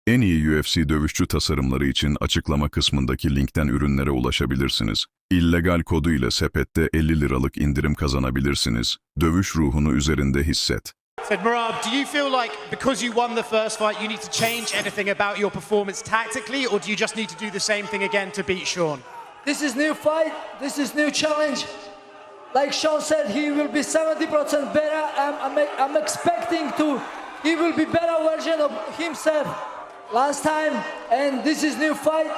En iyi UFC dövüşçü tasarımları için açıklama kısmındaki linkten ürünlere ulaşabilirsiniz. İllegal kodu ile sepette 50 liralık indirim kazanabilirsiniz. Dövüş ruhunu üzerinde hisset. Said Merab, do you feel like because you won the first fight, you need to change anything about your performance tactically, or do you just need to do the same thing again to beat Sean? This is new fight. This is new challenge. Like Sean said, he will be 70% better. I'm expecting he will be better version of himself last time. And this is new fight.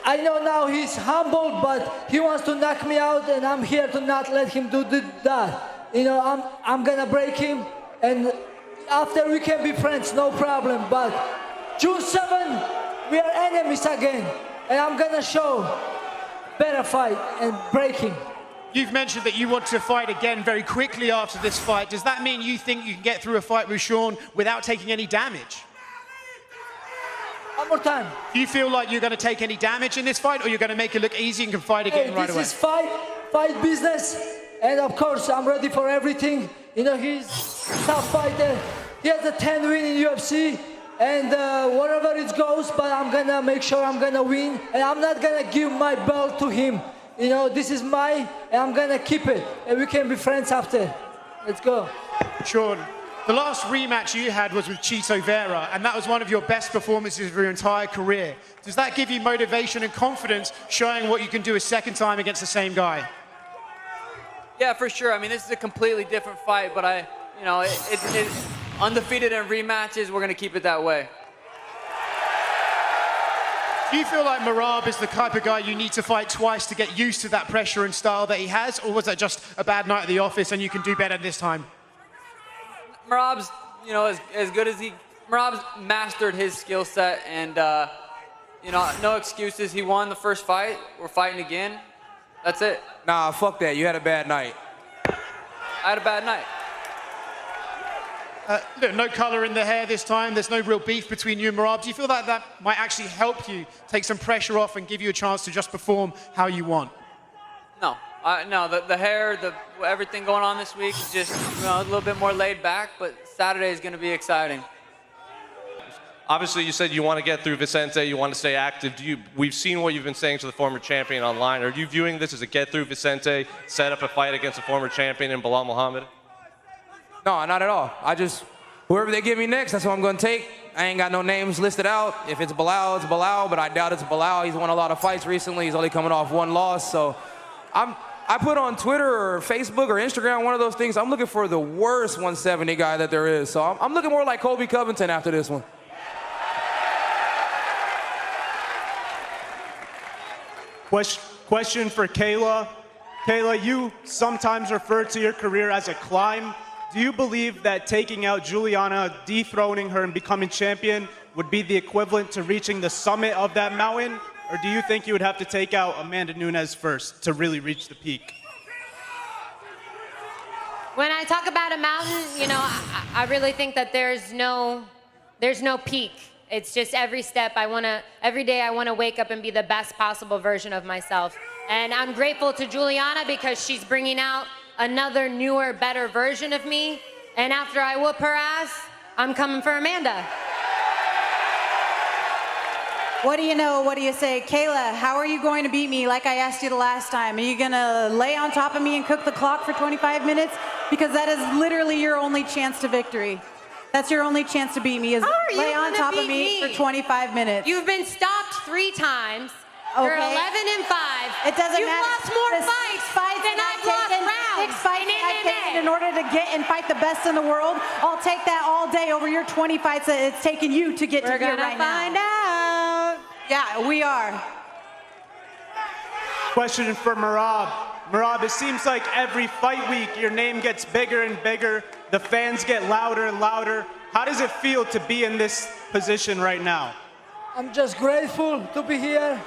I know now he's humble, but he wants to knock me out, and I'm here to not let him do that. You know, I'm gonna break him, and after we can be friends, no problem. But June 7, we are enemies again, and I'm gonna show better fight and break him. You've mentioned that you want to fight again very quickly after this fight. Does that mean you think you can get through a fight with Sean without taking any damage? One more time. Do you feel like you're going to take any damage in this fight, or you're going to make it look easy and can fight again right away? This is fight business, and of course I'm ready for everything. You know, he's a tough fighter. He has a 10 win in UFC, and whatever it goes, but I'm gonna make sure I'm gonna win, and I'm not gonna give my belt to him. You know, this is mine, and I'm gonna keep it, and we can be friends after. Let's go. Sean, the last rematch you had was with Chito Vera, and that was one of your best performances of your entire career. Does that give you motivation and confidence, showing what you can do a second time against the same guy? Yeah, for sure. I mean, this is a completely different fight, but it's undefeated in rematches. We're gonna keep it that way. Do you feel like Merab is the type of guy you need to fight twice to get used to that pressure and style that he has, or was that just a bad night at the office and you can do better this time? Merab's, as good as Merab's mastered his skill set, and no excuses. He won the first fight. We're fighting again. That's it. Nah, fuck that. You had a bad night. I had a bad night. Look, no color in the hair this time. There's no real beef between you and Merab. Do you feel that that might actually help you take some pressure off and give you a chance to just perform how you want? No. No, the hair, everything going on this week is just a little bit more laid back, but Saturday is going to be exciting. Obviously, you said you want to get through Vicente, you want to stay active. We've seen what you've been saying to the former champion online. Are you viewing this as a get through Vicente, set up a fight against a former champion in Bilal Muhammad? No, not at all. Whoever they give me next, that's what I'm going to take. I ain't got no names listed out. If it's Bilal, it's Bilal, but I doubt it's Bilal. He's won a lot of fights recently. He's only coming off one loss, so I put on Twitter or Facebook or Instagram, one of those things, I'm looking for the worst 170 guy that there is. So I'm looking more like Colby Covington after this one. Question for Kayla. Kayla, you sometimes refer to your career as a climb. Do you believe that taking out Julianna, dethroning her and becoming champion would be the equivalent to reaching the summit of that mountain? Or do you think you would have to take out Amanda Nunes first to really reach the peak? When I talk about a mountain, I really think that there's no peak. It's just every step every day I want to wake up and be the best possible version of myself. And I'm grateful to Julianna because she's bringing out another newer, better version of me. And after I whoop her ass, I'm coming for Amanda. What do you know? What do you say? Kayla, how are you going to beat me like I asked you the last time? Are you going to lay on top of me and cook the clock for 25 minutes? Because that is literally your only chance to victory. That's your only chance to beat me, is lay on top of me for 25 minutes. You've been stopped 3 times. Okay. You're 11-5. It doesn't You've matter. lost more The fights than I've lost rounds. 6 fights I've taken in order to get and fight the best in the world. I'll take that all day over your 20 fights that it's taken you to get to here right now. We're gonna find out. Yeah, we are. Question for Merab. Merab, it seems like every fight week your name gets bigger and bigger. The fans get louder and louder. How does it feel to be in this position right now? I'm just grateful to be here.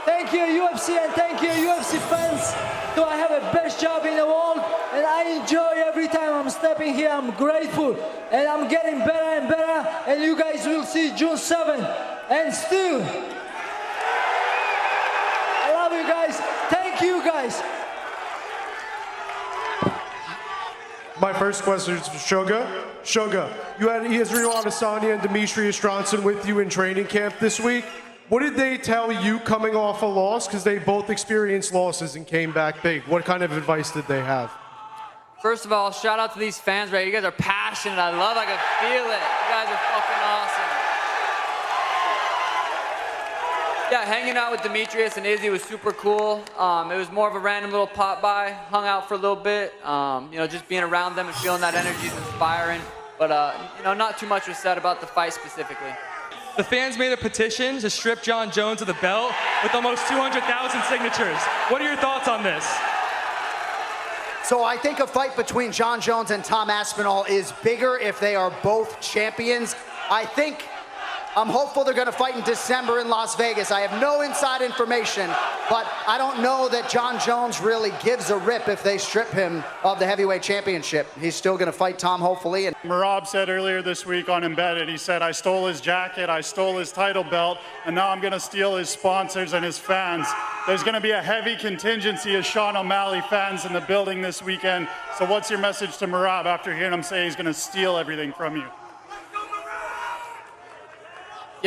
Thank you, UFC, and thank you, UFC fans. Do I have the best job in the world? And I enjoy every time I'm stepping here. I'm grateful, and I'm getting better and better. And you guys will see June 7th. And still, I love you guys. Thank you, guys. My first question is for Sugar. Sugar, you had Israel Adesanya and Demetrius Johnson with you in training camp this week. What did they tell you coming off a loss? Because they both experienced losses and came back big. What kind of advice did they have? First of all, shout out to these fans, right? You guys are passionate. I can feel it. You guys are fucking awesome. Yeah, hanging out with Demetrius and Izzy was super cool. It was more of a random little pop by. Hung out for a little bit. Just being around them and feeling that energy is inspiring. But not too much was said about the fight specifically. The fans made a petition to strip Jon Jones of the belt with almost 200,000 signatures. What are your thoughts on this? So I think a fight between Jon Jones and Tom Aspinall is bigger if they are both champions. I'm hopeful they're going to fight in December in Las Vegas. I have no inside information, but I don't know that Jon Jones really gives a rip if they strip him of the heavyweight championship. He's still going to fight Tom, hopefully. And Merab said earlier this week on Embedded, he said, I stole his jacket, I stole his title belt, and now I'm going to steal his sponsors and his fans. There's going to be a heavy contingency of Sean O'Malley fans in the building this weekend. So what's your message to Merab after hearing him say he's going to steal everything from you?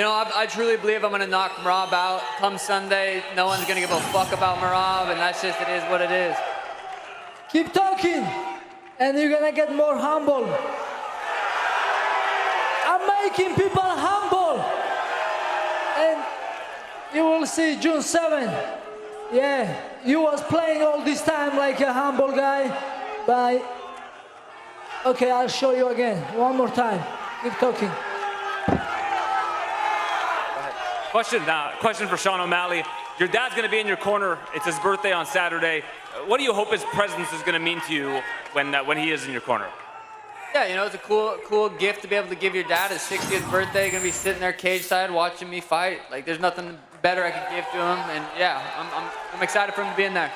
I truly believe I'm going to knock Merab out. Come Sunday, no one's going to give a fuck about Merab, and that's just, it is what it is. Keep talking, and you're gonna get more humble. I'm making people humble. And you will see June 7th. Yeah, you was playing all this time like a humble guy, but okay, I'll show you again, one more time. Keep talking. Question for Sean O'Malley. Your dad's going to be in your corner. It's his birthday on Saturday. What do you hope his presence is going to mean to you when he is in your corner? Yeah, it's a cool gift to be able to give your dad. His 60th birthday. You're going to be sitting there cage side watching me fight. Like, there's nothing better I could give to him. And yeah, I'm excited for him to be in there.